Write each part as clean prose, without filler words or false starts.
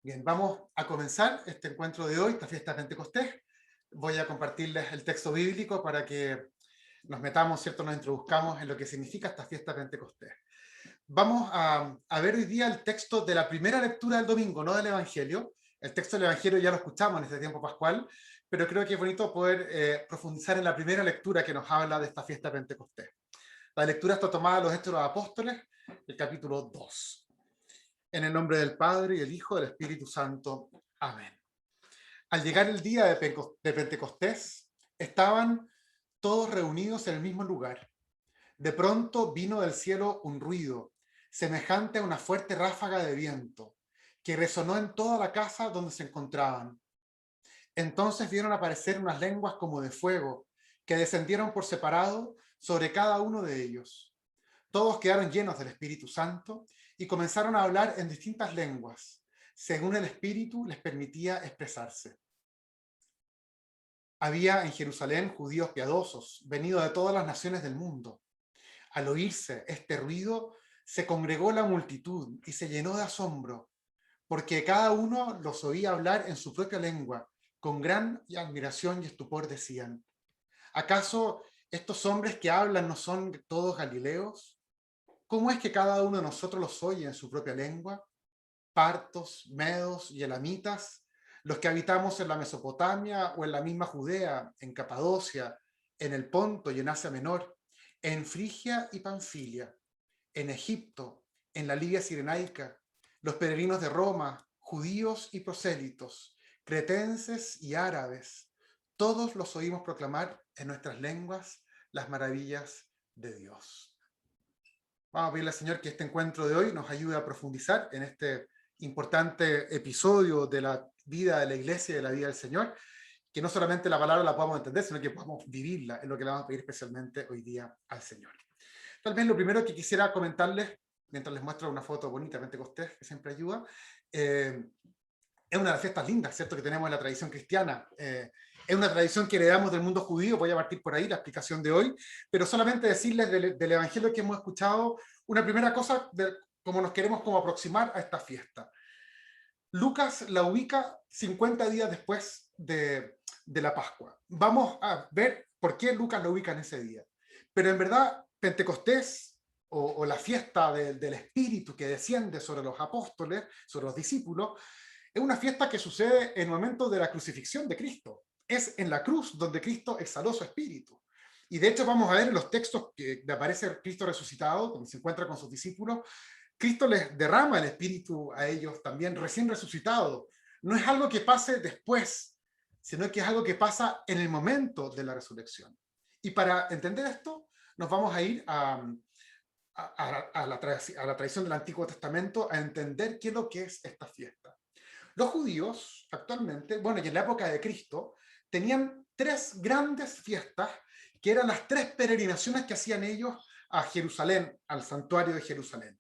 Bien, vamos a comenzar este encuentro de hoy, esta fiesta de Pentecostés. Voy a compartirles el texto bíblico para que nos metamos, ¿cierto? Nos introduzcamos en lo que significa esta fiesta de Pentecostés. Vamos a ver hoy día el texto de la primera lectura del domingo, no del Evangelio. El texto del Evangelio ya lo escuchamos en este tiempo pascual, pero creo que es bonito poder profundizar en la primera lectura que nos habla de esta fiesta de Pentecostés. La lectura está tomada de los Hechos de los Apóstoles, el capítulo 2. En el nombre del Padre, y del Hijo, y del Espíritu Santo. Amén. Al llegar el día de Pentecostés, estaban todos reunidos en el mismo lugar. De pronto vino del cielo un ruido, semejante a una fuerte ráfaga de viento, que resonó en toda la casa donde se encontraban. Entonces vieron aparecer unas lenguas como de fuego, que descendieron por separado sobre cada uno de ellos. Todos quedaron llenos del Espíritu Santo y comenzaron a hablar en distintas lenguas, según el Espíritu les permitía expresarse. Había en Jerusalén judíos piadosos, venidos de todas las naciones del mundo. Al oírse este ruido, se congregó la multitud y se llenó de asombro, porque cada uno los oía hablar en su propia lengua. Con gran admiración y estupor decían: ¿acaso estos hombres que hablan no son todos galileos? ¿Cómo es que cada uno de nosotros los oye en su propia lengua? Partos, medos y elamitas, los que habitamos en la Mesopotamia o en la misma Judea, en Capadocia, en el Ponto y en Asia Menor, en Frigia y Panfilia, en Egipto, en la Libia Cirenaica, los peregrinos de Roma, judíos y prosélitos, cretenses y árabes, todos los oímos proclamar en nuestras lenguas las maravillas de Dios. Vamos a pedirle al Señor que este encuentro de hoy nos ayude a profundizar en este importante episodio de la vida de la Iglesia y de la vida del Señor, que no solamente la palabra la podamos entender, sino que podamos vivirla, es lo que le vamos a pedir especialmente hoy día al Señor. Tal vez lo primero que quisiera comentarles, mientras les muestro una foto bonita de Pentecostés, que siempre ayuda, es una de las fiestas lindas, ¿cierto?, que tenemos en la tradición cristiana. Es una tradición que heredamos del mundo judío, voy a partir por ahí la explicación de hoy, pero solamente decirles del Evangelio que hemos escuchado una primera cosa de cómo nos queremos como aproximar a esta fiesta. Lucas la ubica 50 días después de la Pascua. Vamos a ver por qué Lucas la ubica en ese día. Pero en verdad, Pentecostés o la fiesta del Espíritu que desciende sobre los apóstoles, sobre los discípulos, es una fiesta que sucede en el momento de la crucifixión de Cristo. Es en la cruz donde Cristo exhaló su espíritu. Y de hecho vamos a ver en los textos que aparece Cristo resucitado, donde se encuentra con sus discípulos, Cristo les derrama el espíritu a ellos también recién resucitado. No es algo que pase después, sino que es algo que pasa en el momento de la resurrección. Y para entender esto, nos vamos a ir a la tradición del Antiguo Testamento a entender qué es lo que es esta fiesta. Los judíos actualmente, bueno, y en la época de Cristo, tenían tres grandes fiestas que eran las tres peregrinaciones que hacían ellos a Jerusalén, al santuario de Jerusalén.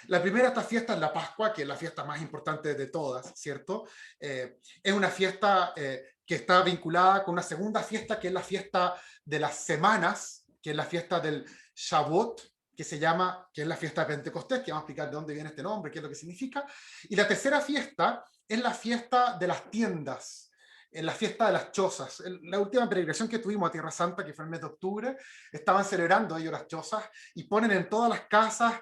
La primera de estas fiestas es la Pascua, que es la fiesta más importante de todas, ¿cierto? Es una fiesta que está vinculada con una segunda fiesta, que es la fiesta de las semanas, que es la fiesta del Shavuot, que es la fiesta de Pentecostés, que vamos a explicar de dónde viene este nombre, qué es lo que significa. Y la tercera fiesta es la fiesta de las tiendas, en la fiesta de las chozas. La última peregrinación que tuvimos a Tierra Santa, que fue el mes de octubre, estaban celebrando ellos las chozas y ponen en todas las casas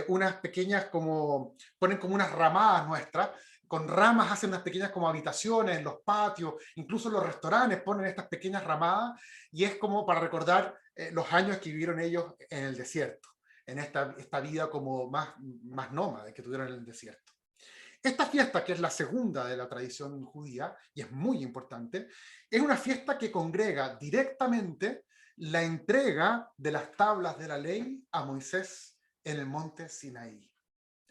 unas pequeñas ponen como unas ramadas nuestras, con ramas hacen unas pequeñas como habitaciones en los patios, incluso en los restaurantes ponen estas pequeñas ramadas y es como para recordar los años que vivieron ellos en el desierto, en esta vida como más nómada que tuvieron en el desierto. Esta fiesta, que es la segunda de la tradición judía, y es muy importante, es una fiesta que congrega directamente la entrega de las tablas de la ley a Moisés en el monte Sinaí.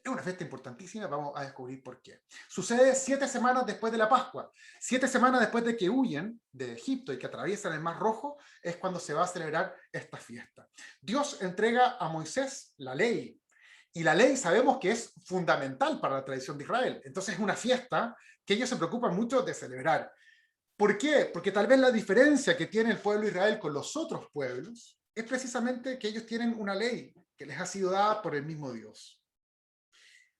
Es una fiesta importantísima, vamos a descubrir por qué. Sucede 7 semanas después de la Pascua. 7 semanas después de que huyen de Egipto y que atraviesan el Mar Rojo, es cuando se va a celebrar esta fiesta. Dios entrega a Moisés la ley, y la ley sabemos que es fundamental para la tradición de Israel. Entonces es una fiesta que ellos se preocupan mucho de celebrar. ¿Por qué? Porque tal vez la diferencia que tiene el pueblo de Israel con los otros pueblos es precisamente que ellos tienen una ley que les ha sido dada por el mismo Dios.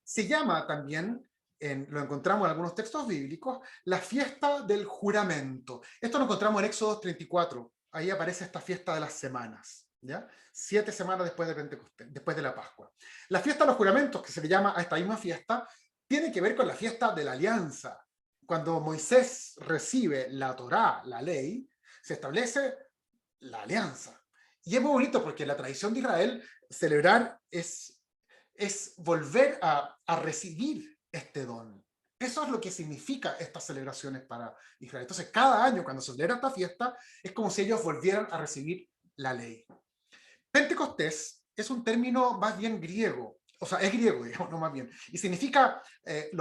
Se llama también lo encontramos en algunos textos bíblicos, la fiesta del juramento. Esto lo encontramos en Éxodo 34. Ahí aparece esta fiesta de las semanas, ¿ya? 7 semanas después de Pentecostés, después de la Pascua. La fiesta de los juramentos, que se le llama a esta misma fiesta, tiene que ver con la fiesta de la alianza. Cuando Moisés recibe la Torá, la ley, se establece la alianza. Y es muy bonito porque en la tradición de Israel, celebrar es volver a recibir este don. Eso es lo que significa estas celebraciones para Israel. Entonces, cada año cuando se celebra esta fiesta, es como si ellos volvieran a recibir la ley. Pentecostés es un término más bien griego, o sea, es griego, digamos, no más bien, y significa,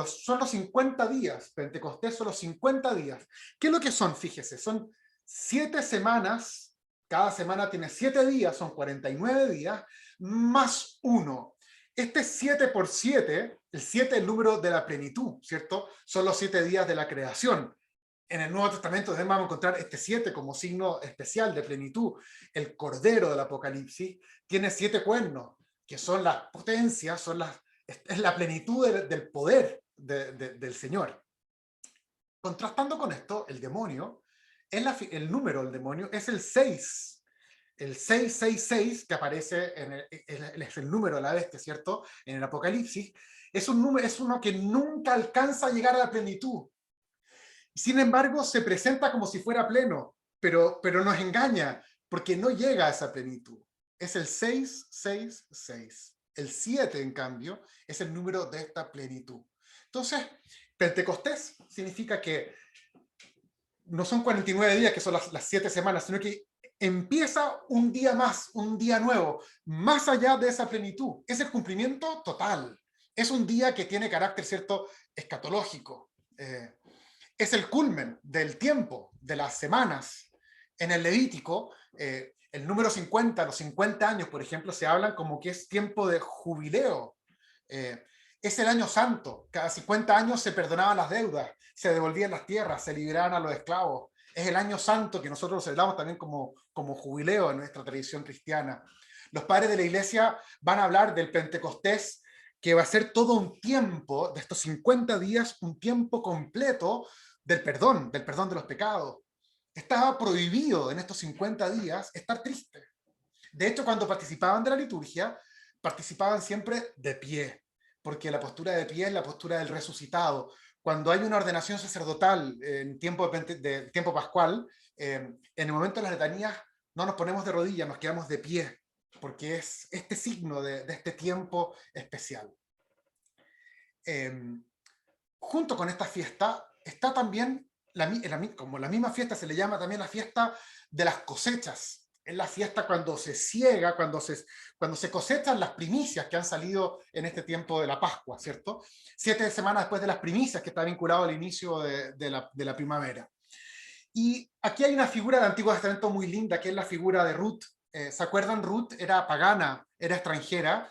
son los 50 días, Pentecostés son los 50 días. ¿Qué es lo que son? Fíjese, son 7 semanas, cada semana tiene 7 días, son 49 días, más 1. Este 7 por 7, el 7 es el número de la plenitud, ¿cierto? Son los 7 días de la creación. En el Nuevo Testamento también vamos a encontrar este 7 como signo especial de plenitud. El Cordero del Apocalipsis tiene 7 cuernos, que son las potencias, es la plenitud del poder del Señor. Contrastando con esto, el demonio, el número del demonio es el 6. El 666, que aparece es el número de la bestia, ¿cierto? En el Apocalipsis, es uno que nunca alcanza a llegar a la plenitud. Sin embargo, se presenta como si fuera pleno, pero nos engaña, porque no llega a esa plenitud. Es el 666. El 7, en cambio, es el número de esta plenitud. Entonces, Pentecostés significa que no son 49 días, que son las 7 semanas, sino que empieza un día más, un día nuevo, más allá de esa plenitud. Es el cumplimiento total. Es un día que tiene carácter, ¿cierto?, escatológico. Es el culmen del tiempo, de las semanas. En el Levítico, el número 50, los 50 años, por ejemplo, se hablan como que es tiempo de jubileo. Es el año santo. Cada 50 años se perdonaban las deudas, se devolvían las tierras, se liberaban a los esclavos. Es el año santo que nosotros celebramos también como jubileo en nuestra tradición cristiana. Los padres de la iglesia van a hablar del Pentecostés, que va a ser todo un tiempo, de estos 50 días, un tiempo completo del perdón de los pecados. Estaba prohibido en estos 50 días estar triste. De hecho, cuando participaban de la liturgia, participaban siempre de pie, porque la postura de pie es la postura del resucitado. Cuando hay una ordenación sacerdotal en tiempo pascual, en el momento de las letanías no nos ponemos de rodillas, nos quedamos de pie, porque es este signo de este tiempo especial. Junto con esta fiesta está también, como la misma fiesta se le llama también la fiesta de las cosechas. Es la fiesta cuando se ciega, cuando se cosechan las primicias que han salido en este tiempo de la Pascua, ¿cierto? 7 semanas después de las primicias, que está vinculado al inicio de la primavera. Y aquí hay una figura del Antiguo Testamento muy linda, que es la figura de Ruth. ¿Se acuerdan? Ruth era pagana, era extranjera,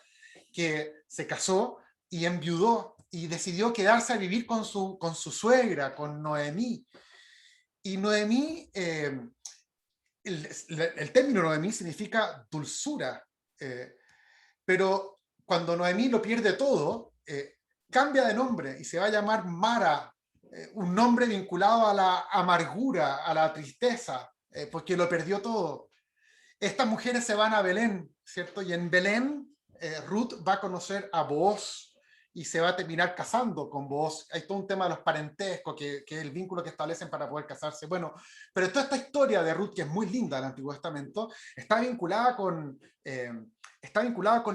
que se casó y enviudó y decidió quedarse a vivir con su suegra, con Noemí. Y Noemí, el término Noemí significa dulzura, pero cuando Noemí lo pierde todo, cambia de nombre y se va a llamar Mara, un nombre vinculado a la amargura, a la tristeza, porque lo perdió todo. Estas mujeres se van a Belén, ¿cierto? Y en Belén, Ruth va a conocer a Booz y se va a terminar casando con Booz. Hay todo un tema de los parentescos, que es el vínculo que establecen para poder casarse. Bueno, pero toda esta historia de Ruth, que es muy linda del Antiguo Testamento, está vinculada con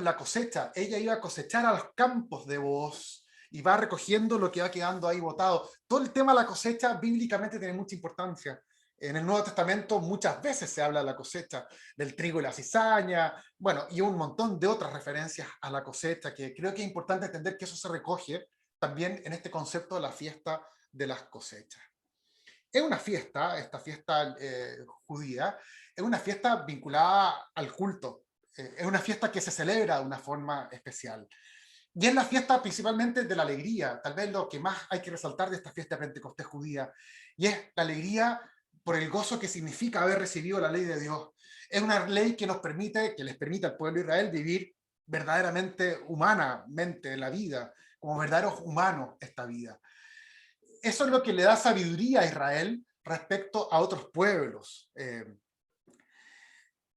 la cosecha. Ella iba a cosechar a los campos de Booz y va recogiendo lo que va quedando ahí botado. Todo el tema de la cosecha bíblicamente tiene mucha importancia. En el Nuevo Testamento muchas veces se habla de la cosecha, del trigo y la cizaña, bueno, y un montón de otras referencias a la cosecha, que creo que es importante entender que eso se recoge también en este concepto de la fiesta de las cosechas. Es una fiesta, esta fiesta judía, es una fiesta vinculada al culto, es una fiesta que se celebra de una forma especial. Y es la fiesta principalmente de la alegría, tal vez lo que más hay que resaltar de esta fiesta de Pentecostés judía, y es la alegría por el gozo que significa haber recibido la ley de Dios. Es una ley que les permite al pueblo de Israel vivir verdaderamente humanamente la vida, como verdaderos humanos esta vida. Eso es lo que le da sabiduría a Israel respecto a otros pueblos.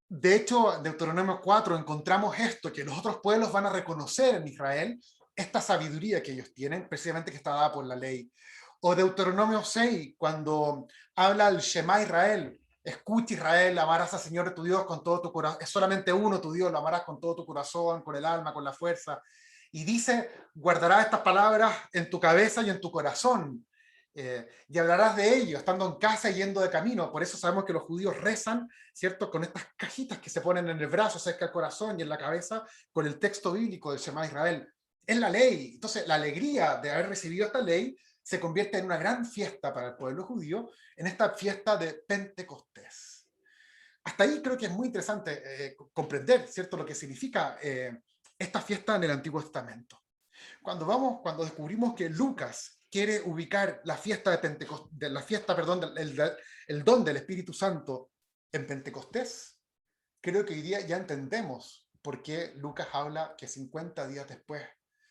De hecho, en Deuteronomio 4 encontramos esto, que los otros pueblos van a reconocer en Israel esta sabiduría que ellos tienen, precisamente que está dada por la ley. O Deuteronomio 6, cuando habla el Shema Israel, escucha Israel, amarás al Señor tu Dios con todo tu corazón, es solamente uno tu Dios, lo amarás con todo tu corazón, con el alma, con la fuerza. Y dice, guardarás estas palabras en tu cabeza y en tu corazón. Y hablarás de ello estando en casa y yendo de camino. Por eso sabemos que los judíos rezan, ¿cierto? Con estas cajitas que se ponen en el brazo, cerca del corazón y en la cabeza, con el texto bíblico del Shema Israel. Es la ley. Entonces, la alegría de haber recibido esta ley se convierte en una gran fiesta para el pueblo judío, en esta fiesta de Pentecostés. Hasta ahí creo que es muy interesante comprender, ¿cierto?, lo que significa esta fiesta en el Antiguo Testamento. Cuando descubrimos que Lucas quiere ubicar la fiesta de Pentecostés, el don del Espíritu Santo en Pentecostés, creo que hoy día ya entendemos por qué Lucas habla que 50 días después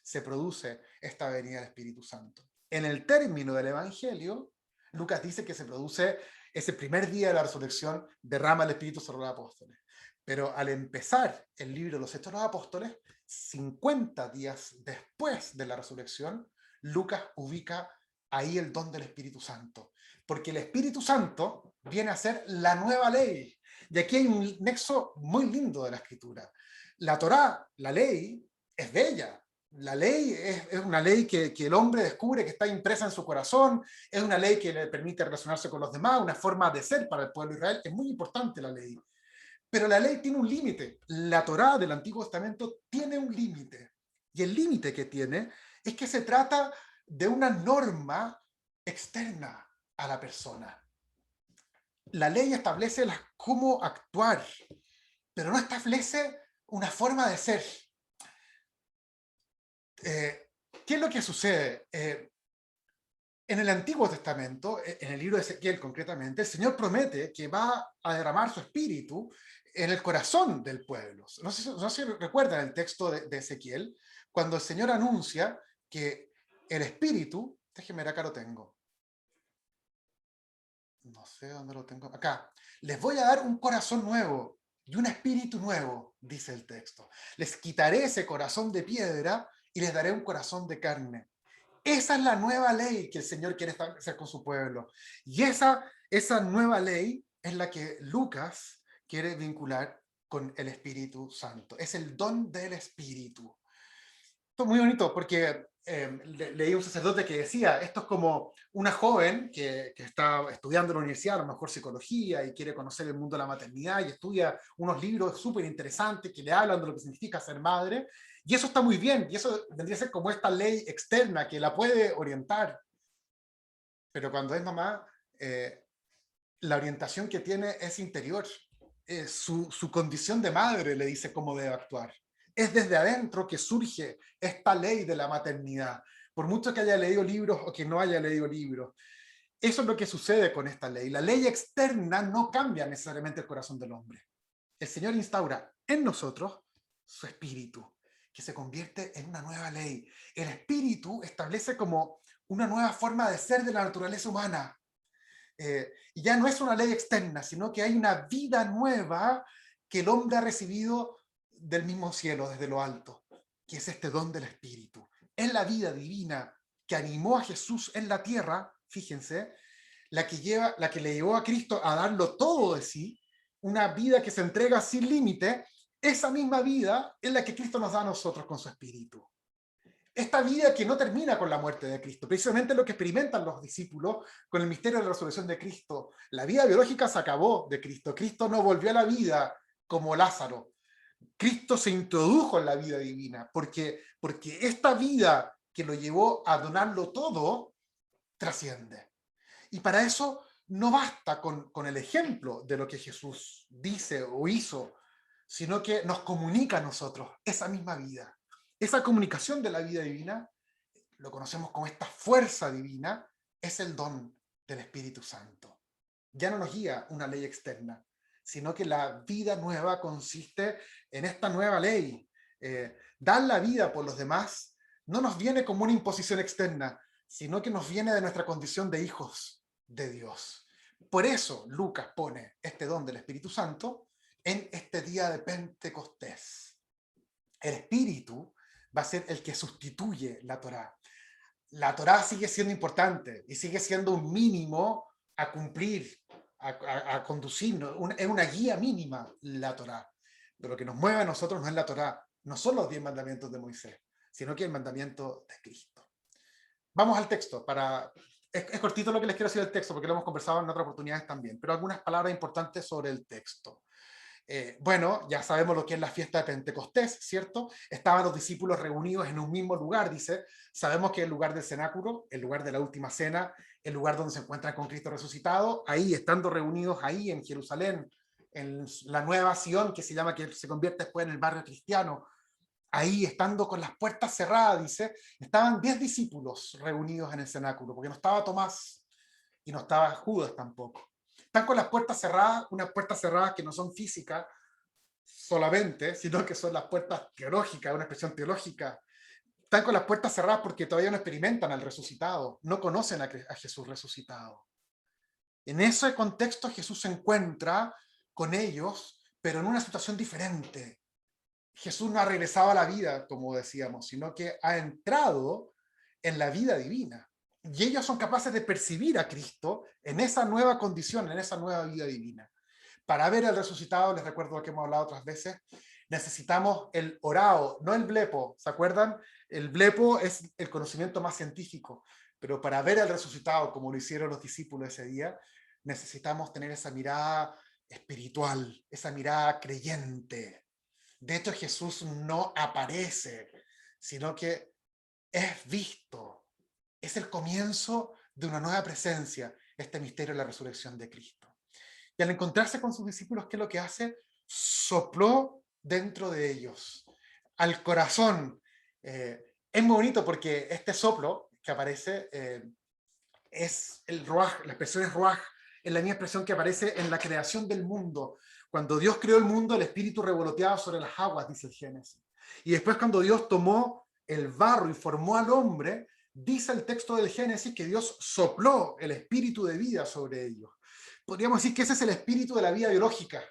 se produce esta venida del Espíritu Santo. En el término del Evangelio, Lucas dice que se produce ese primer día de la resurrección, derrama el Espíritu sobre los apóstoles. Pero al empezar el libro de los Hechos de los Apóstoles, 50 días después de la resurrección, Lucas ubica ahí el don del Espíritu Santo. Porque el Espíritu Santo viene a ser la nueva ley. Y aquí hay un nexo muy lindo de la Escritura. La Torá, la ley, es bella. La ley es una ley que el hombre descubre que está impresa en su corazón, es una ley que le permite relacionarse con los demás, una forma de ser para el pueblo de Israel. Es muy importante la ley. Pero la ley tiene un límite. La Torá del Antiguo Testamento tiene un límite. Y el límite que tiene es que se trata de una norma externa a la persona. La ley establece cómo actuar, pero no establece una forma de ser. ¿Qué es lo que sucede? En el Antiguo Testamento, en el libro de Ezequiel concretamente, el Señor promete que va a derramar su espíritu en el corazón del pueblo. No sé si recuerdan el texto de Ezequiel, cuando el Señor anuncia que el espíritu, déjenme ver, acá lo tengo. No sé dónde lo tengo. Acá. Les voy a dar un corazón nuevo y un espíritu nuevo, dice el texto. Les quitaré ese corazón de piedra y les daré un corazón de carne. Esa es la nueva ley que el Señor quiere establecer con su pueblo. Y esa nueva ley es la que Lucas quiere vincular con el Espíritu Santo. Es el don del Espíritu. Esto es muy bonito porque leí un sacerdote que decía, esto es como una joven que está estudiando en la universidad, a lo mejor psicología, y quiere conocer el mundo de la maternidad, y estudia unos libros súper interesantes que le hablan de lo que significa ser madre, y eso está muy bien, y eso vendría a ser como esta ley externa que la puede orientar. Pero cuando es mamá, la orientación que tiene es interior. Su condición de madre le dice cómo debe actuar. Es desde adentro que surge esta ley de la maternidad, por mucho que haya leído libros o que no haya leído libros. Eso es lo que sucede con esta ley. La ley externa no cambia necesariamente el corazón del hombre. El Señor instaura en nosotros su espíritu, que se convierte en una nueva ley. El espíritu establece como una nueva forma de ser de la naturaleza humana. Y ya no es una ley externa, sino que hay una vida nueva que el hombre ha recibido del mismo cielo, desde lo alto, que es este don del Espíritu. Es la vida divina que animó a Jesús en la tierra, fíjense, la que le llevó a Cristo a darlo todo de sí, una vida que se entrega sin límite. Esa misma vida es la que Cristo nos da a nosotros con su Espíritu. Esta vida que no termina con la muerte de Cristo, precisamente lo que experimentan los discípulos con el misterio de la resurrección de Cristo. La vida biológica se acabó de Cristo. Cristo no volvió a la vida como Lázaro. Cristo se introdujo en la vida divina, porque esta vida que lo llevó a donarlo todo, trasciende. Y para eso no basta con el ejemplo de lo que Jesús dice o hizo, sino que nos comunica a nosotros esa misma vida. Esa comunicación de la vida divina, lo conocemos como esta fuerza divina, es el don del Espíritu Santo. Ya no nos guía una ley externa, sino que la vida nueva consiste en esta nueva ley. Dar la vida por los demás no nos viene como una imposición externa, sino que nos viene de nuestra condición de hijos de Dios. Por eso Lucas pone este don del Espíritu Santo en este día de Pentecostés. El Espíritu va a ser el que sustituye la Torá. La Torá sigue siendo importante y sigue siendo un mínimo a cumplir, a conducir, ¿no? Es una guía mínima la Torá. Pero lo que nos mueve a nosotros no es la Torá, no son los 10 mandamientos de Moisés, sino que el mandamiento de Cristo. Vamos al texto. Es cortito lo que les quiero decir del texto, porque lo hemos conversado en otras oportunidades también, pero algunas palabras importantes sobre el texto. Bueno, ya sabemos lo que es la fiesta de Pentecostés, ¿cierto? Estaban los discípulos reunidos en un mismo lugar, dice. Sabemos que el lugar del cenáculo, el lugar de la última cena, el lugar donde se encuentran con Cristo resucitado, ahí, estando reunidos ahí en Jerusalén, en la nueva Sion, que se llama, que se convierte después en el barrio cristiano, ahí, estando con las puertas cerradas, dice, estaban 10 discípulos reunidos en el cenáculo, porque no estaba Tomás y no estaba Judas tampoco. Están con las puertas cerradas, unas puertas cerradas que no son físicas solamente, sino que son las puertas teológicas, una expresión teológica. Están con las puertas cerradas porque todavía no experimentan al resucitado, no conocen a Jesús resucitado. En ese contexto Jesús se encuentra con ellos, pero en una situación diferente. Jesús no ha regresado a la vida, como decíamos, sino que ha entrado en la vida divina. Y ellos son capaces de percibir a Cristo en esa nueva condición, en esa nueva vida divina. Para ver al resucitado, les recuerdo lo que hemos hablado otras veces, necesitamos el orao, no el blepo. ¿Se acuerdan? El blepo es el conocimiento más científico, pero para ver al resucitado, como lo hicieron los discípulos ese día, necesitamos tener esa mirada espiritual, esa mirada creyente. De hecho, Jesús no aparece, sino que es visto. Es el comienzo de una nueva presencia, este misterio de la resurrección de Cristo. Y al encontrarse con sus discípulos, ¿qué es lo que hace? Sopló dentro de ellos, al corazón. Es muy bonito porque este soplo que aparece es el ruaj, la expresión es ruaj, es la misma expresión que aparece en la creación del mundo. Cuando Dios creó el mundo, el espíritu revoloteaba sobre las aguas, dice el Génesis. Y después cuando Dios tomó el barro y formó al hombre, dice el texto del Génesis que Dios sopló el espíritu de vida sobre ellos. Podríamos decir que ese es el espíritu de la vida biológica,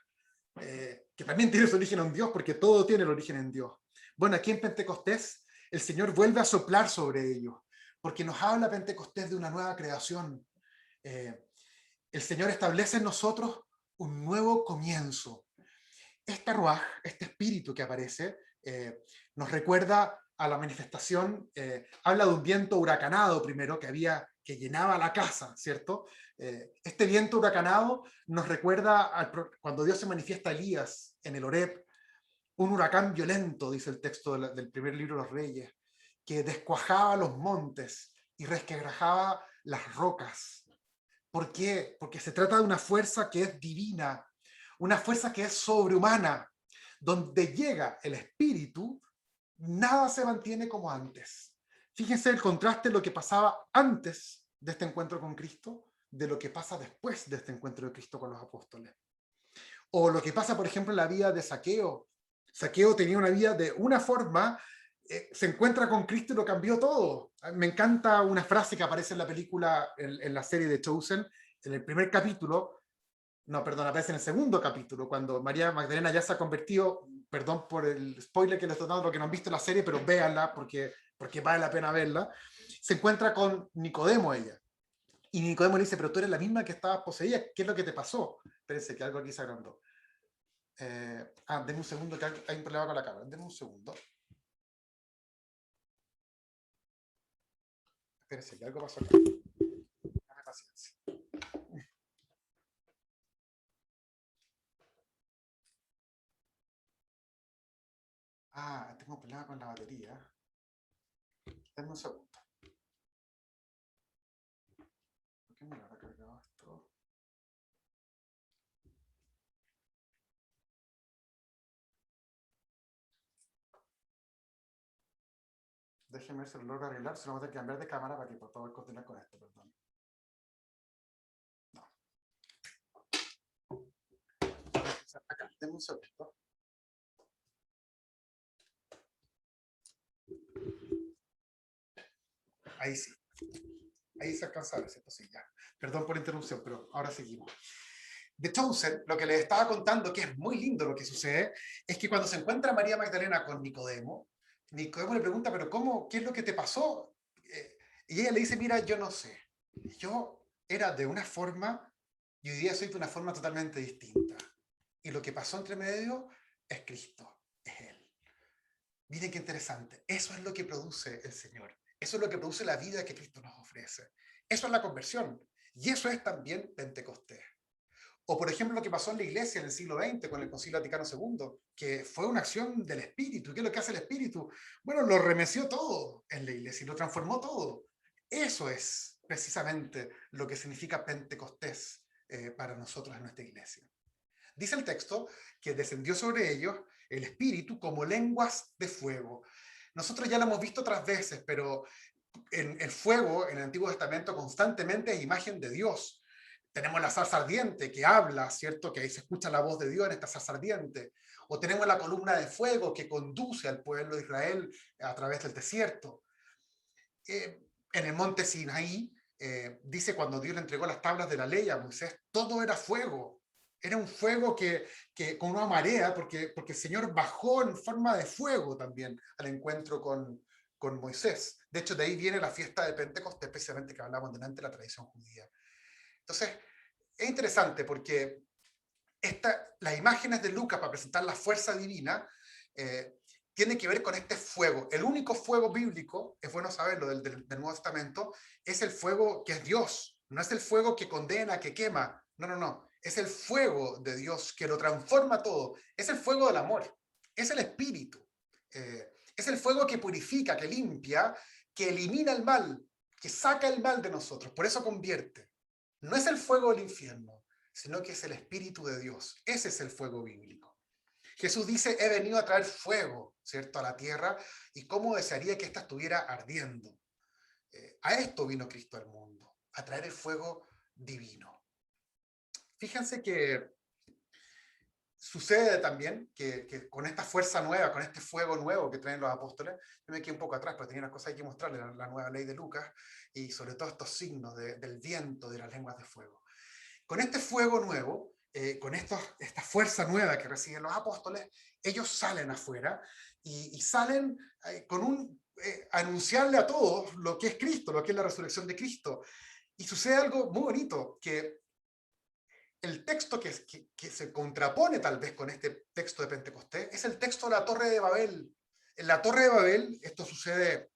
que también tiene su origen en Dios, porque todo tiene el origen en Dios. Bueno, aquí en Pentecostés, el Señor vuelve a soplar sobre ellos, porque nos habla Pentecostés de una nueva creación. El Señor establece en nosotros un nuevo comienzo. Esta ruaj, este espíritu que aparece, nos recuerda a la manifestación, habla de un viento huracanado primero que llenaba la casa, ¿cierto? Este viento huracanado nos recuerda cuando Dios se manifiesta a Elías en el Horeb, un huracán violento, dice el texto del primer libro de los Reyes, que descuajaba los montes y resquebrajaba las rocas. ¿Por qué? Porque se trata de una fuerza que es divina, una fuerza que es sobrehumana. Donde llega el espíritu, nada se mantiene como antes. Fíjense el contraste de lo que pasaba antes de este encuentro con Cristo, de lo que pasa después de este encuentro de Cristo con los apóstoles. O lo que pasa, por ejemplo, en la vida de Zaqueo. Zaqueo tenía una vida de una forma, se encuentra con Cristo y lo cambió todo. Me encanta una frase que aparece en la película, en la serie de Chosen, en el primer capítulo, no, perdón, aparece en el segundo capítulo, cuando María Magdalena ya se ha convertido, perdón por el spoiler que les estoy dando, lo que no han visto la serie, pero véanla porque vale la pena verla, se encuentra con Nicodemo ella. Y Nicodemo le dice, pero tú eres la misma que estabas poseída, ¿qué es lo que te pasó? Espérense, que algo aquí se agrandó. Denme un segundo, que hay un problema con la cámara. Denme un segundo. Espérense, que algo pasó acá. Dame paciencia. Tengo un problema con la batería. Denme un segundo. ¿Por qué me lo habrá cargado esto? Déjenme ver si lo logro arreglar. Si no, voy a tener que cambiar de cámara para que por favor continuar con esto, perdón. No. Acá, denme un segundo. Ahí sí. Ahí se alcanza a ver, ¿cierto? Sí, ya. Perdón por la interrupción, pero ahora seguimos. De Chosen, lo que les estaba contando, que es muy lindo lo que sucede, es que cuando se encuentra María Magdalena con Nicodemo, Nicodemo le pregunta, pero ¿cómo? ¿Qué es lo que te pasó? Y ella le dice, mira, yo no sé. Yo era de una forma y hoy día soy de una forma totalmente distinta. Y lo que pasó entre medio es Cristo, es Él. Miren qué interesante. Eso es lo que produce el Señor. Eso es lo que produce la vida que Cristo nos ofrece. Eso es la conversión. Y eso es también Pentecostés. O por ejemplo lo que pasó en la iglesia en el siglo XX con el Concilio Vaticano II, que fue una acción del Espíritu. ¿Qué es lo que hace el Espíritu? Bueno, lo remeció todo en la iglesia y lo transformó todo. Eso es precisamente lo que significa Pentecostés para nosotros en nuestra iglesia. Dice el texto que descendió sobre ellos el Espíritu como lenguas de fuego. Nosotros ya lo hemos visto otras veces, pero en el fuego en el Antiguo Testamento constantemente es imagen de Dios. Tenemos la zarza ardiente que habla, ¿cierto? Que ahí se escucha la voz de Dios en esta zarza ardiente. O tenemos la columna de fuego que conduce al pueblo de Israel a través del desierto. En el monte Sinaí, dice cuando Dios le entregó las tablas de la ley a Moisés, todo era fuego. Era un fuego que con una marea, porque el Señor bajó en forma de fuego también al encuentro con Moisés. De hecho, de ahí viene la fiesta de Pentecostés, especialmente que hablamos delante de la tradición judía. Entonces, es interesante porque las imágenes de Lucas para presentar la fuerza divina tienen que ver con este fuego. El único fuego bíblico, es bueno saberlo del Nuevo Testamento, es el fuego que es Dios. No es el fuego que condena, que quema. No, no, no. Es el fuego de Dios que lo transforma todo. Es el fuego del amor. Es el espíritu. Es el fuego que purifica, que limpia, que elimina el mal, que saca el mal de nosotros. Por eso convierte. No es el fuego del infierno, sino que es el Espíritu de Dios. Ese es el fuego bíblico. Jesús dice, he venido a traer fuego, ¿cierto?, a la tierra, y cómo desearía que ésta estuviera ardiendo. A esto vino Cristo al mundo, a traer el fuego divino. Fíjense que sucede también que con esta fuerza nueva, con este fuego nuevo que traen los apóstoles, yo me quedé un poco atrás, pero tenía unas cosas que mostrarles, la nueva ley de Lucas, y sobre todo estos signos del viento, de las lenguas de fuego. Con este fuego nuevo, con esta fuerza nueva que reciben los apóstoles, ellos salen afuera y salen a anunciarle a todos lo que es Cristo, lo que es la resurrección de Cristo. Y sucede algo muy bonito, que el texto que se contrapone tal vez con este texto de Pentecostés es el texto de la Torre de Babel. En la Torre de Babel, esto sucede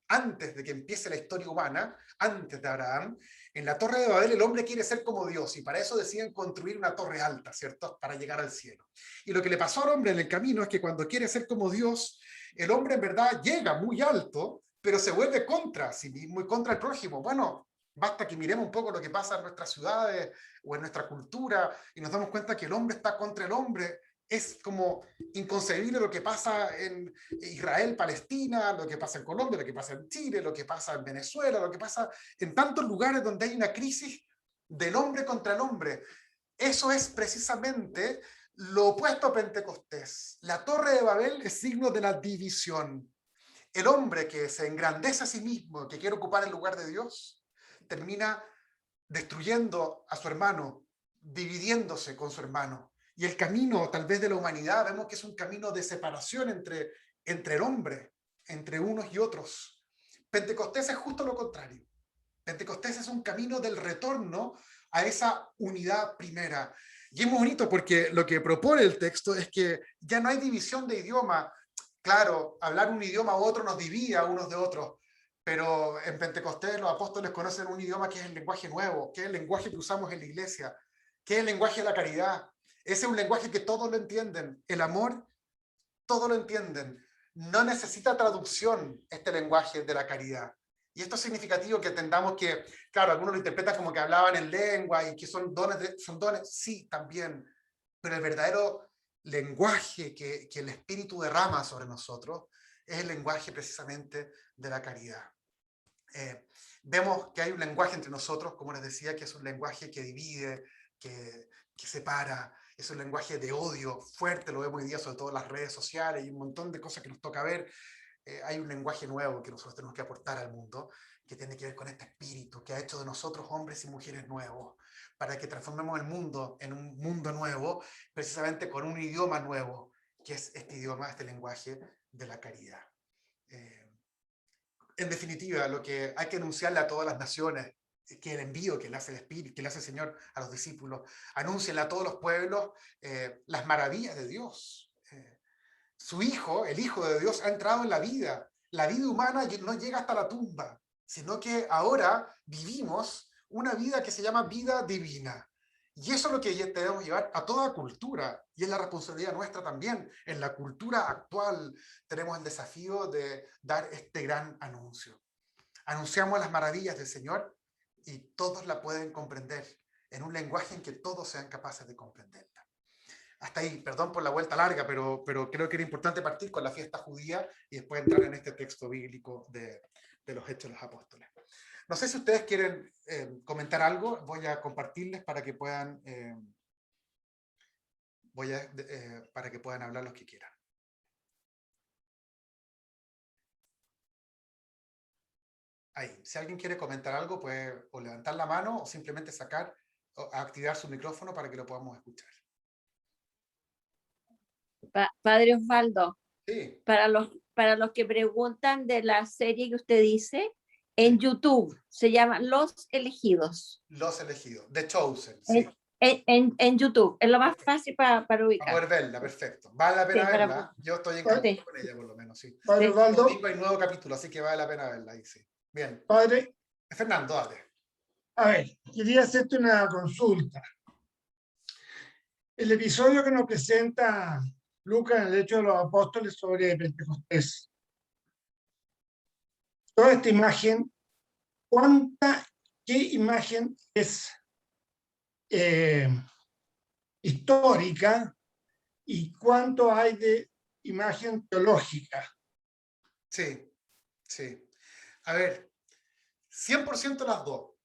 antes de que empiece la historia humana, antes de Abraham, en la Torre de Babel el hombre quiere ser como Dios y para eso deciden construir una torre alta, ¿cierto? Para llegar al cielo. Y lo que le pasó al hombre en el camino es que cuando quiere ser como Dios, el hombre en verdad llega muy alto, pero se vuelve contra sí mismo y contra el prójimo. Bueno, basta que miremos un poco lo que pasa en nuestras ciudades o en nuestra cultura y nos damos cuenta que el hombre está contra el hombre. Es como inconcebible lo que pasa en Israel, Palestina, lo que pasa en Colombia, lo que pasa en Chile, lo que pasa en Venezuela, lo que pasa en tantos lugares donde hay una crisis del hombre contra el hombre. Eso es precisamente lo opuesto a Pentecostés. La Torre de Babel es signo de la división. El hombre que se engrandece a sí mismo, que quiere ocupar el lugar de Dios, termina destruyendo a su hermano, dividiéndose con su hermano. Y el camino, tal vez, de la humanidad, vemos que es un camino de separación entre el hombre, entre unos y otros. Pentecostés es justo lo contrario. Pentecostés es un camino del retorno a esa unidad primera. Y es muy bonito porque lo que propone el texto es que ya no hay división de idioma. Claro, hablar un idioma u otro nos divide a unos de otros, pero en Pentecostés los apóstoles conocen un idioma que es el lenguaje nuevo, que es el lenguaje que usamos en la iglesia, que es el lenguaje de la caridad. Ese es un lenguaje que todos lo entienden. El amor, todos lo entienden. No necesita traducción este lenguaje de la caridad. Y esto es significativo que entendamos que, claro, algunos lo interpretan como que hablaban en lengua y que son dones, sí, también, pero el verdadero lenguaje que el Espíritu derrama sobre nosotros es el lenguaje precisamente de la caridad. Vemos que hay un lenguaje entre nosotros, como les decía, que es un lenguaje que divide, que separa, es un lenguaje de odio fuerte, lo vemos hoy día sobre todo en las redes sociales y un montón de cosas que nos toca ver. Hay un lenguaje nuevo que nosotros tenemos que aportar al mundo, que tiene que ver con este espíritu que ha hecho de nosotros hombres y mujeres nuevos, para que transformemos el mundo en un mundo nuevo, precisamente con un idioma nuevo, que es este idioma, este lenguaje de la caridad. En definitiva, lo que hay que anunciarle a todas las naciones, que el envío que le hace el Espíritu, que le hace el Señor a los discípulos, anúncienle a todos los pueblos las maravillas de Dios. Su Hijo, el Hijo de Dios, ha entrado en la vida. La vida humana no llega hasta la tumba, sino que ahora vivimos una vida que se llama vida divina. Y eso es lo que debemos llevar a toda cultura, y es la responsabilidad nuestra también. En la cultura actual tenemos el desafío de dar este gran anuncio. Anunciamos las maravillas del Señor y todos la pueden comprender en un lenguaje en que todos sean capaces de comprenderla. Hasta ahí, perdón por la vuelta larga, pero creo que era importante partir con la fiesta judía y después entrar en este texto bíblico de los Hechos de los Apóstoles. No sé si ustedes quieren comentar algo, voy a compartirles para que puedan, para que puedan hablar los que quieran. Ahí, si alguien quiere comentar algo, puede o levantar la mano o simplemente sacar o activar su micrófono para que lo podamos escuchar. Padre Osvaldo, Sí. para los que preguntan de la serie que usted dice, en YouTube se llama Los Elegidos. Los Elegidos, The Chosen, sí. En YouTube, es lo más fácil para ubicar. Para poder verla, perfecto. Vale la pena verla. Para... Yo estoy encantado con ella, por lo menos, sí. Padre Osvaldo. Domingo hay nuevo capítulo, así que vale la pena verla ahí, sí. Bien. Padre. Fernando, dale. A ver, quería hacerte una consulta. El episodio que nos presenta Lucas en el Hecho de los Apóstoles sobre Pentecostés. Toda esta imagen, ¿qué imagen es histórica y cuánto hay de imagen teológica? Sí, sí. A ver, 100% las dos.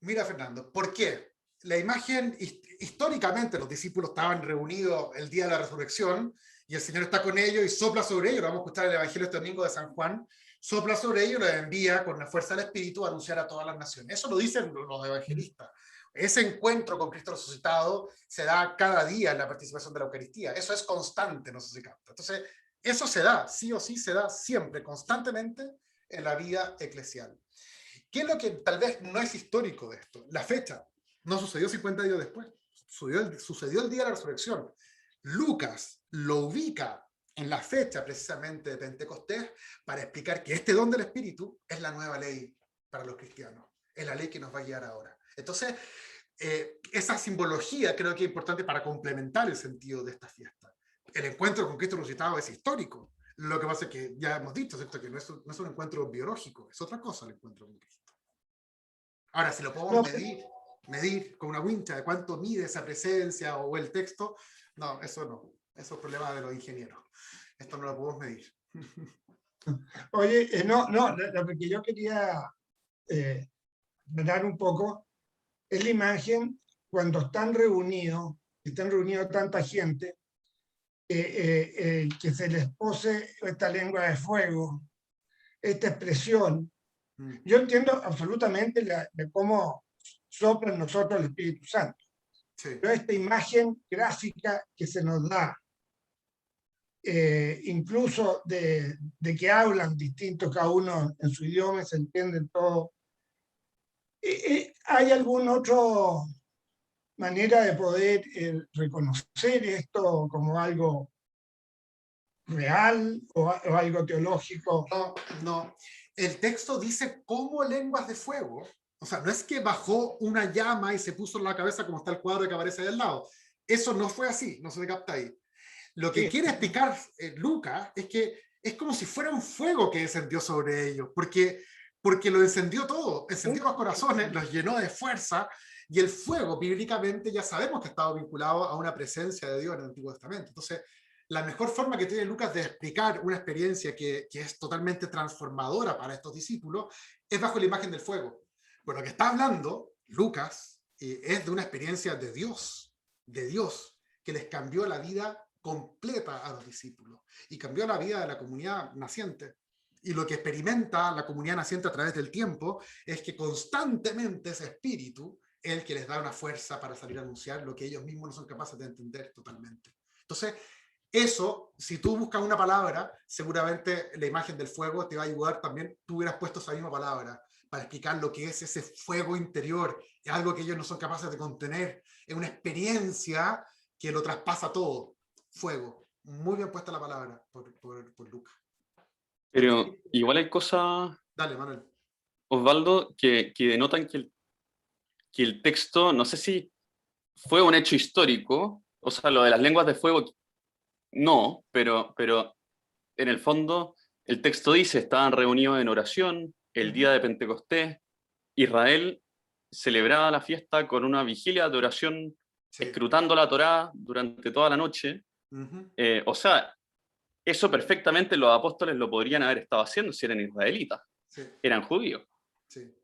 Mira, Fernando, ¿por qué? La imagen, históricamente los discípulos estaban reunidos el día de la resurrección y el Señor está con ellos y sopla sobre ellos. Lo vamos a escuchar en el Evangelio este domingo de San Juan. Sopla sobre ellos y los envía con la fuerza del Espíritu a anunciar a todas las naciones. Eso lo dicen los evangelistas. Ese encuentro con Cristo resucitado se da cada día en la participación de la Eucaristía. Eso es constante, no sé si capta. Entonces, eso se da, sí o sí, se da siempre, constantemente en la vida eclesial. ¿Qué es lo que tal vez no es histórico de esto? La fecha. No sucedió 50 días después. Sucedió el día de la resurrección. Lucas lo ubica en la fecha precisamente de Pentecostés para explicar que este don del Espíritu es la nueva ley para los cristianos. Es la ley que nos va a guiar ahora. Entonces, esa simbología creo que es importante para complementar el sentido de esta fiesta. El encuentro con Cristo resucitado es histórico. Lo que pasa es que ya hemos dicho, ¿cierto?, que no es un encuentro biológico, es otra cosa el encuentro con Cristo. Ahora, si lo podemos medir con una wincha de cuánto mide esa presencia o el texto, no, eso es problema de los ingenieros. Esto no lo podemos medir. Oye, no, lo que yo quería dar un poco es la imagen cuando están reunidos tanta gente, que se les pose esta lengua de fuego, esta expresión. Yo entiendo absolutamente de cómo sopla en nosotros el Espíritu Santo. Sí. Pero esta imagen gráfica que se nos da, incluso de que hablan distintos cada uno en su idioma, se entienden todo. ¿Hay alguna otra manera de poder reconocer esto como algo real o algo teológico? No. El texto dice como lenguas de fuego. O sea, no es que bajó una llama y se puso en la cabeza como está el cuadro que aparece ahí al lado. Eso no fue así, no se capta ahí. Lo que quiere explicar Lucas es que es como si fuera un fuego que descendió sobre ellos, porque lo encendió todo, encendió los corazones, los llenó de fuerza, y el fuego bíblicamente ya sabemos que estaba vinculado a una presencia de Dios en el Antiguo Testamento. Entonces, la mejor forma que tiene Lucas de explicar una experiencia que es totalmente transformadora para estos discípulos es bajo la imagen del fuego. Pero lo que está hablando Lucas es de una experiencia de Dios, que les cambió la vida completa a los discípulos y cambió la vida de la comunidad naciente. Y lo que experimenta la comunidad naciente a través del tiempo es que constantemente ese espíritu es el que les da una fuerza para salir a anunciar lo que ellos mismos no son capaces de entender totalmente. Entonces, eso, si tú buscas una palabra, seguramente la imagen del fuego te va a ayudar también. Tú hubieras puesto esa misma palabra para explicar lo que es ese fuego interior. Es algo que ellos no son capaces de contener. Es una experiencia que lo traspasa todo. Fuego. Muy bien puesta la palabra por Lucas. Pero igual hay cosas, Dale, Manuel. Osvaldo, que denotan que el texto, no sé si fue un hecho histórico, o sea, lo de las lenguas de fuego, no, pero en el fondo el texto dice, estaban reunidos en oración el día de Pentecostés, Israel celebraba la fiesta con una vigilia de oración, Sí. escrutando la Torá durante toda la noche. O sea, eso perfectamente los apóstoles lo podrían haber estado haciendo si eran israelitas, Sí. eran judíos. Sí.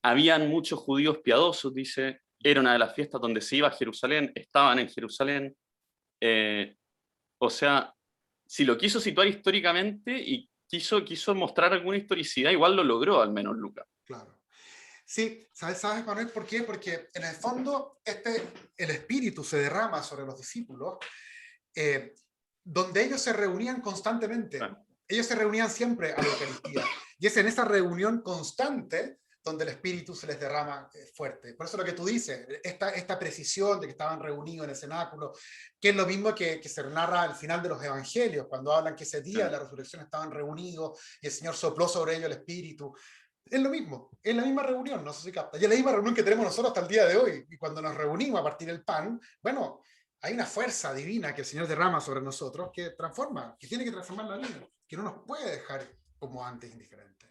Habían muchos judíos piadosos, dice, era una de las fiestas donde se iba a Jerusalén, estaban en Jerusalén. O sea, si lo quiso situar históricamente y quiso mostrar alguna historicidad, igual lo logró, al menos Lucas. Claro. Sí, ¿sabes, Manuel, por qué? Porque en el fondo el espíritu se derrama sobre los discípulos, donde ellos se reunían constantemente. Claro. Ellos se reunían siempre a la Eucaristía. Y es en esa reunión constante donde el espíritu se les derrama fuerte. Por eso lo que tú dices, esta precisión de que estaban reunidos en el cenáculo, que es lo mismo que se narra al final de los evangelios, cuando hablan que ese día de la resurrección estaban reunidos y el Señor sopló sobre ellos el espíritu. Es lo mismo, es la misma reunión, no sé si capta. Y es la misma reunión que tenemos nosotros hasta el día de hoy. Y cuando nos reunimos a partir del pan, bueno, hay una fuerza divina que el Señor derrama sobre nosotros que transforma, que tiene que transformar la vida, que no nos puede dejar como antes indiferentes.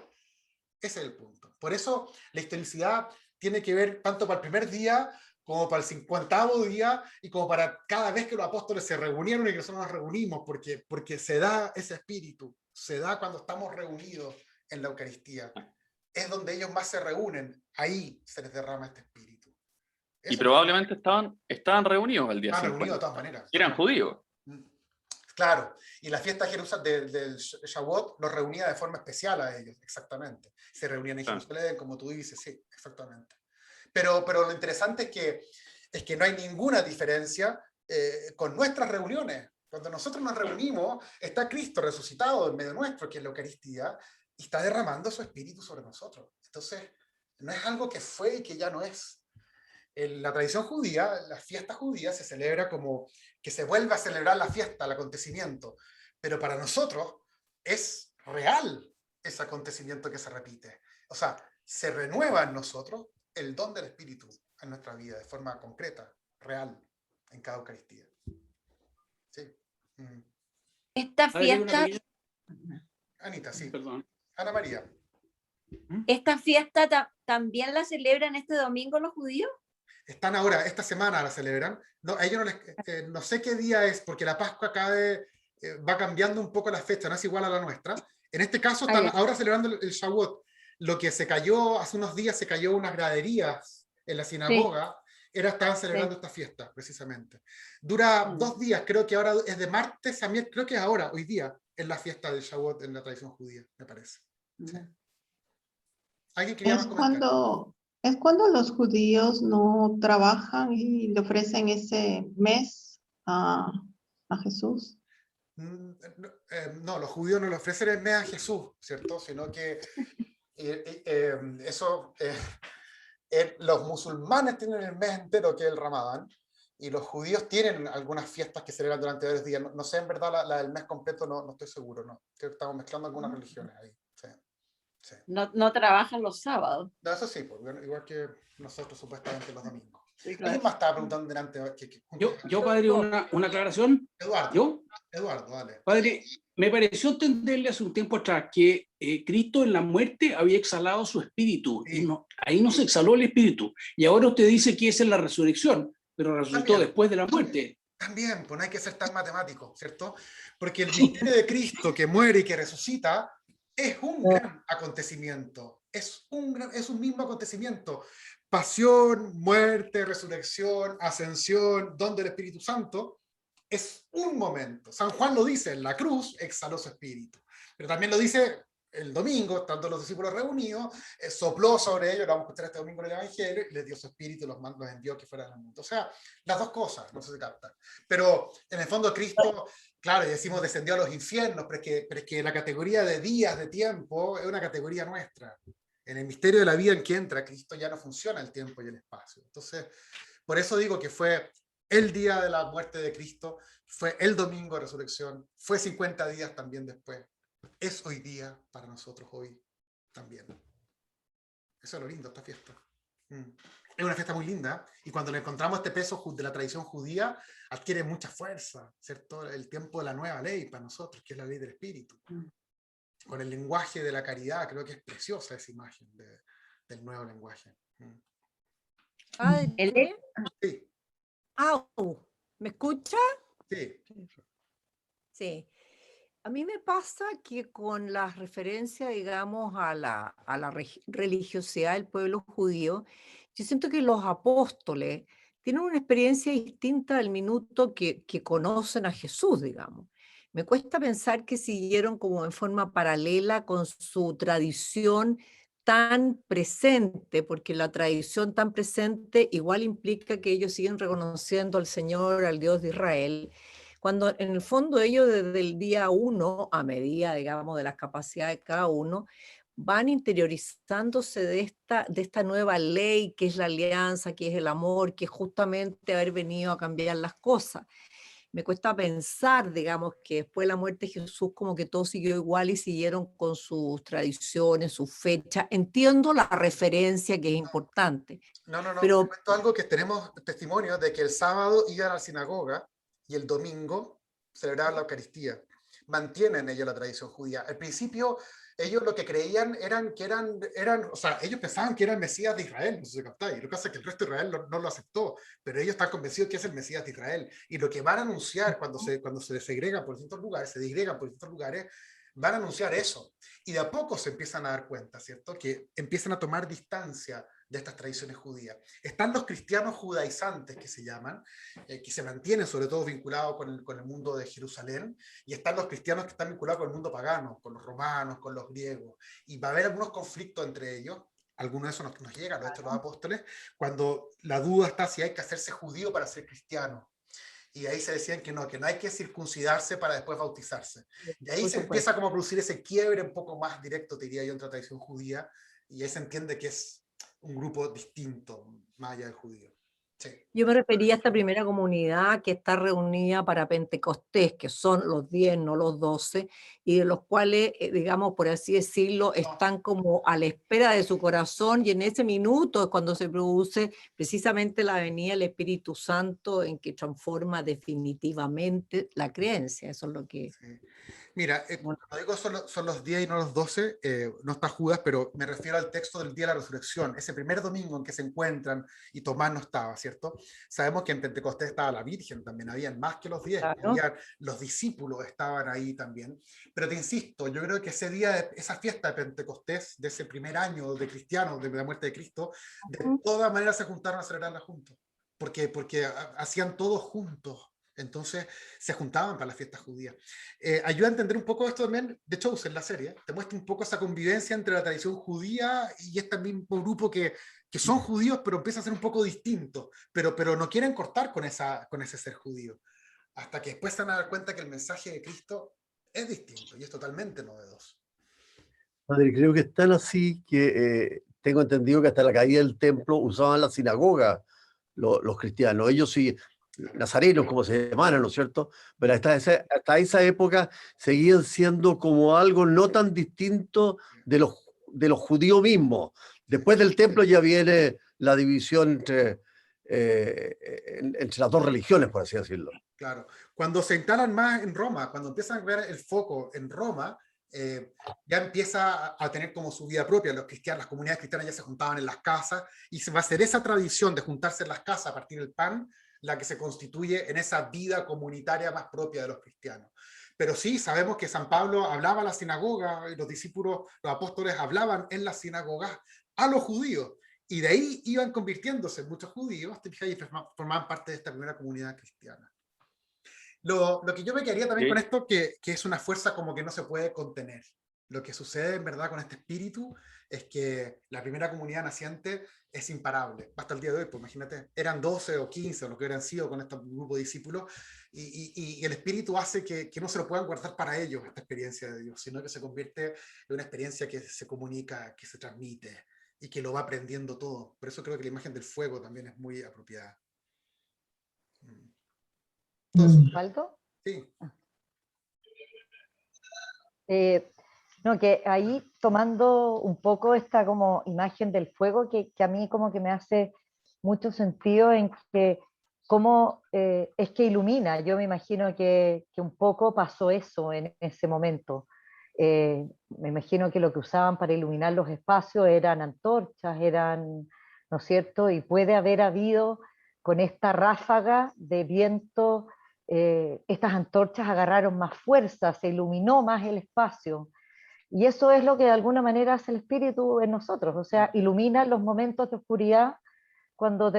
Ese es el punto. Por eso la historicidad tiene que ver tanto para el primer día como para el 50º día y como para cada vez que los apóstoles se reunieron y que nosotros nos reunimos, porque se da ese espíritu, se da cuando estamos reunidos en la Eucaristía. Es donde ellos más se reúnen, ahí se les derrama este espíritu. Eso y probablemente estaban reunidos al día 50. Reunidos de todas maneras. Eran judíos. Claro, y la fiesta del Shavuot los reunía de forma especial a ellos, exactamente. Se reunían en Jerusalén, como tú dices, sí, exactamente. Pero lo interesante es que no hay ninguna diferencia con nuestras reuniones. Cuando nosotros nos reunimos, está Cristo resucitado en medio nuestro, que es la Eucaristía, y está derramando su espíritu sobre nosotros. Entonces, no es algo que fue y que ya no es. En la tradición judía, la fiesta judía se celebra como que se vuelve a celebrar la fiesta, el acontecimiento. Pero para nosotros es real ese acontecimiento que se repite. O sea, se renueva en nosotros el don del espíritu en nuestra vida de forma concreta, real, en cada Eucaristía. Sí. Esta fiesta... Anita, sí. Perdón. Ana María. ¿Esta fiesta también la celebran este domingo los judíos? Están ahora, esta semana la celebran. No, a ellos no sé qué día es, porque la Pascua va cambiando un poco la fecha, no es igual a la nuestra. En este caso están ahora celebrando el Shavuot. Lo que se cayó, hace unos días se cayó unas graderías en la sinagoga, estaban celebrando esta fiesta, precisamente. Dura 2 días, creo que ahora es de martes a miércoles, creo que es ahora, hoy día, es la fiesta del Shavuot en la tradición judía, me parece. Sí. ¿Alguien quería más comentar? Es cuando los judíos no trabajan y le ofrecen ese mes a Jesús. No, los judíos no le ofrecen el mes a Jesús, ¿cierto? Sino que los musulmanes tienen el mes entero, que es el Ramadán, y los judíos tienen algunas fiestas que celebran durante varios días. No sé, en verdad, la del mes completo no estoy seguro, no. Creo que estamos mezclando algunas religiones ahí. Sí. Sí. No trabajan los sábados. No, eso sí, pues, igual que nosotros supuestamente los domingos. Sí, claro. ¿Alguien más estaba preguntando delante? Yo, padre, una aclaración. Eduardo, dale. Padre, me pareció entenderle hace un tiempo atrás que Cristo en la muerte había exhalado su espíritu. Sí. Y ahí no se exhaló el espíritu. Y ahora usted dice que esa es la resurrección, pero resucitó después de la muerte. También, pues no hay que ser tan matemático, ¿cierto? Porque el misterio de Cristo que muere y que resucita es un gran acontecimiento, es un mismo acontecimiento. Pasión, muerte, resurrección, ascensión, don del Espíritu Santo, es un momento. San Juan lo dice, en la cruz exhaló su espíritu. Pero también lo dice el domingo, estando los discípulos reunidos, sopló sobre ellos, lo vamos a escuchar este domingo en el Evangelio, y les dio su espíritu y los envió que fueran al mundo. O sea, las dos cosas, no se captan. Pero en el fondo Cristo, claro, y decimos descendió a los infiernos, pero es que la categoría de días, de tiempo, es una categoría nuestra. En el misterio de la vida en que entra Cristo ya no funciona el tiempo y el espacio. Entonces, por eso digo que fue el día de la muerte de Cristo, fue el domingo de resurrección, fue 50 días también después. Es hoy día para nosotros, hoy también. Eso es lo lindo, esta fiesta. Es una fiesta muy linda, y cuando le encontramos este peso de la tradición judía, adquiere mucha fuerza, ¿cierto? El tiempo de la nueva ley para nosotros, que es la ley del Espíritu. Con el lenguaje de la caridad, creo que es preciosa esa imagen del nuevo lenguaje. Sí. ¿Me escucha? Sí. Sí. A mí me pasa que con la referencia, digamos, a la religiosidad del pueblo judío, yo siento que los apóstoles tienen una experiencia distinta al minuto que conocen a Jesús, digamos. Me cuesta pensar que siguieron como en forma paralela con su tradición tan presente, porque la tradición tan presente igual implica que ellos siguen reconociendo al Señor, al Dios de Israel, cuando en el fondo ellos desde el día uno, a medida, digamos, de las capacidades de cada uno, van interiorizándose de esta nueva ley que es la alianza, que es el amor, que es justamente haber venido a cambiar las cosas. Me cuesta pensar, digamos, que después de la muerte de Jesús como que todo siguió igual y siguieron con sus tradiciones, sus fechas. Entiendo la referencia que es importante. No. Pero Te cuento algo que tenemos testimonio de que el sábado iban a la sinagoga y el domingo celebraban la Eucaristía. Mantienen ellos la tradición judía. Al principio, ellos lo que creían o sea, ellos pensaban que era el Mesías de Israel, no sé si captáis. Lo que pasa es que el resto de Israel no lo aceptó, pero ellos están convencidos que es el Mesías de Israel. Y lo que van a anunciar cuando se desegregan por distintos lugares, se disgregan por distintos lugares, van a anunciar eso. Y de a poco se empiezan a dar cuenta, ¿cierto? Que empiezan a tomar distancia de estas tradiciones judías. Están los cristianos judaizantes, que se llaman, que se mantienen sobre todo vinculados con el mundo de Jerusalén, y están los cristianos que están vinculados con el mundo pagano, con los romanos, con los griegos, y va a haber algunos conflictos entre ellos. Algunos de esos nos llegan, los hechos de los apóstoles, cuando la duda está si hay que hacerse judío para ser cristiano. Y ahí se decían que no hay que circuncidarse para después bautizarse. Y ahí se empieza como a producir ese quiebre un poco más directo, te diría yo, entre la tradición judía, y ahí se entiende que es un grupo distinto, más allá del judío. Sí. Yo me refería a esta primera comunidad que está reunida para Pentecostés, que son los 10, no los 12, y de los cuales, digamos, por así decirlo, están como a la espera de su corazón, y en ese minuto es cuando se produce precisamente la venida del Espíritu Santo en que transforma definitivamente la creencia. Eso es lo que... Sí. Mira, cuando digo son los 10 y no los 12, no está Judas, pero me refiero al texto del día de la resurrección, ese primer domingo en que se encuentran y Tomás no estaba, ¿cierto? Sabemos que en Pentecostés estaba la Virgen, también habían más que los 10, Claro. los discípulos estaban ahí también, pero te insisto, yo creo que ese día, esa fiesta de Pentecostés, de ese primer año de cristianos, de la muerte de Cristo, de todas maneras se juntaron a celebrarla juntos, porque hacían todos juntos. Entonces se juntaban para las fiestas judías. Ayuda a entender un poco esto también de Chosen, la serie. Te muestra un poco esa convivencia entre la tradición judía y este mismo grupo que son judíos, pero empieza a ser un poco distinto, pero no quieren cortar con ese ser judío. Hasta que después se van a dar cuenta que el mensaje de Cristo es distinto y es totalmente novedoso. Padre, creo que es tan así que tengo entendido que hasta la caída del templo usaban la sinagoga los cristianos. Ellos sí, nazarenos como se llaman, ¿no es cierto? Pero hasta esa época seguían siendo como algo no tan distinto de los judíos mismos. Después del templo ya viene la división entre las dos religiones, por así decirlo. Claro. Cuando se instalan más en Roma, cuando empiezan a ver el foco en Roma, ya empieza a tener como su vida propia. Los cristianos, las comunidades cristianas ya se juntaban en las casas, y se va a hacer esa tradición de juntarse en las casas a partir del pan la que se constituye en esa vida comunitaria más propia de los cristianos. Pero sí, sabemos que San Pablo hablaba a la sinagoga, y los discípulos, los apóstoles hablaban en las sinagogas a los judíos, y de ahí iban convirtiéndose en muchos judíos, y formaban parte de esta primera comunidad cristiana. Lo que yo me quedaría también con esto, que es una fuerza como que no se puede contener. Lo que sucede en verdad con este espíritu es que la primera comunidad naciente es imparable. Hasta el día de hoy, pues imagínate, eran 12 o 15 o lo que hubieran sido con este grupo de discípulos, y el espíritu hace que no se lo puedan guardar para ellos esta experiencia de Dios, sino que se convierte en una experiencia que se comunica, que se transmite y que lo va aprendiendo todo. Por eso creo que la imagen del fuego también es muy apropiada. ¿Algo? Sí. No, que ahí tomando un poco esta como imagen del fuego que a mí como que me hace mucho sentido en que cómo es que ilumina. Yo me imagino que un poco pasó eso en ese momento. Me imagino que lo que usaban para iluminar los espacios eran antorchas, ¿no es cierto? Y puede haber habido con esta ráfaga de viento, estas antorchas agarraron más fuerza, se iluminó más el espacio. Y eso es lo que de alguna manera hace el espíritu en nosotros, o sea, ilumina los momentos de oscuridad cuando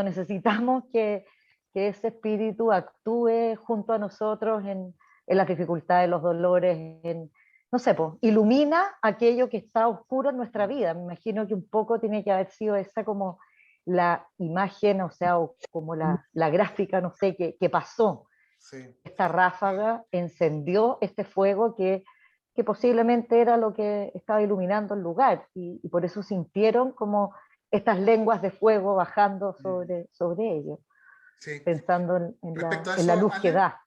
necesitamos que ese espíritu actúe junto a nosotros en las dificultades, los dolores, no sé, pues, ilumina aquello que está oscuro en nuestra vida. Me imagino que un poco tiene que haber sido esa como la imagen, o sea, o como la gráfica, no sé, que pasó. Sí. Esta ráfaga encendió este fuego que posiblemente era lo que estaba iluminando el lugar, y por eso sintieron como estas lenguas de fuego bajando sobre ellos, Sí. pensando en Respecto a la eso, luz que Ale, da.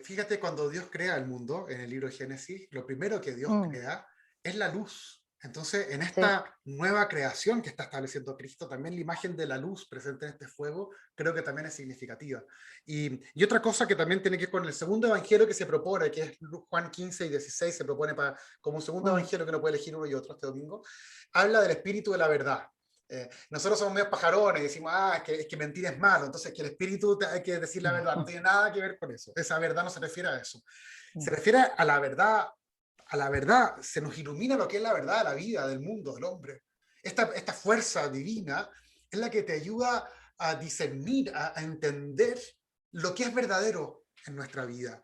Fíjate, cuando Dios crea el mundo, en el libro de Génesis, lo primero que Dios crea es la luz. Entonces, en esta nueva creación que está estableciendo Cristo, también la imagen de la luz presente en este fuego, creo que también es significativa. Y otra cosa que también tiene que ver con el segundo evangelio que se propone, que es Juan 15 y 16, se propone como un segundo evangelio que uno puede elegir uno y otro este domingo, habla del espíritu de la verdad. Nosotros somos medio pajarones y decimos, es que mentir es malo, entonces que el espíritu hay que decir la verdad, no tiene nada que ver con eso. Esa verdad no se refiere a eso. Se refiere a la verdad. A la verdad, se nos ilumina lo que es la verdad de la vida, del mundo, del hombre. Esta fuerza divina es la que te ayuda a discernir, a entender lo que es verdadero en nuestra vida,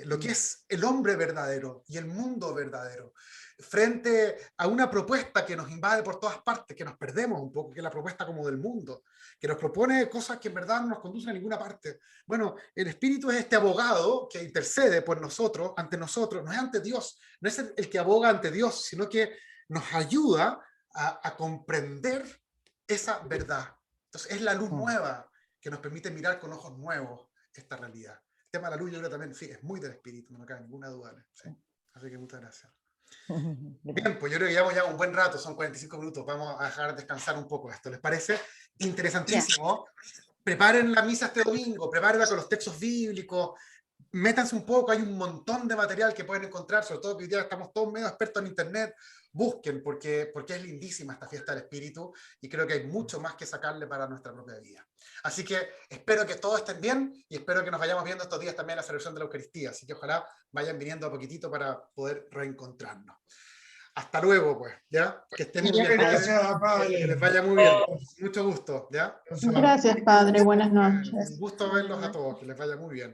lo que es el hombre verdadero y el mundo verdadero, frente a una propuesta que nos invade por todas partes, que nos perdemos un poco, que es la propuesta como del mundo, que nos propone cosas que en verdad no nos conducen a ninguna parte. Bueno, el Espíritu es este abogado que intercede por nosotros, ante nosotros, no es ante Dios, no es el que aboga ante Dios, sino que nos ayuda a comprender esa verdad. Entonces es la luz nueva que nos permite mirar con ojos nuevos esta realidad. El tema de la luz yo creo también, sí, es muy del Espíritu, no me cabe ninguna duda. ¿Sí? Así que muchas gracias. Bien, pues yo creo que llevamos ya un buen rato, son 45 minutos, vamos a dejar descansar un poco esto, ¿les parece? Interesantísimo. Preparen la misa este domingo, prepárenla con los textos bíblicos, métanse un poco, hay un montón de material que pueden encontrar, sobre todo que hoy día estamos todos medio expertos en internet, busquen, porque es lindísima esta fiesta del Espíritu, y creo que hay mucho más que sacarle para nuestra propia vida. Así que espero que todos estén bien, y espero que nos vayamos viendo estos días también en la celebración de la Eucaristía, así que ojalá vayan viniendo a poquito para poder reencontrarnos. Hasta luego, pues, ¿ya? Que estén bien. Gracias, padre. Que les vaya muy bien. Mucho gusto, ¿ya? Gracias, padre. Buenas noches. Un gusto verlos a todos, que les vaya muy bien.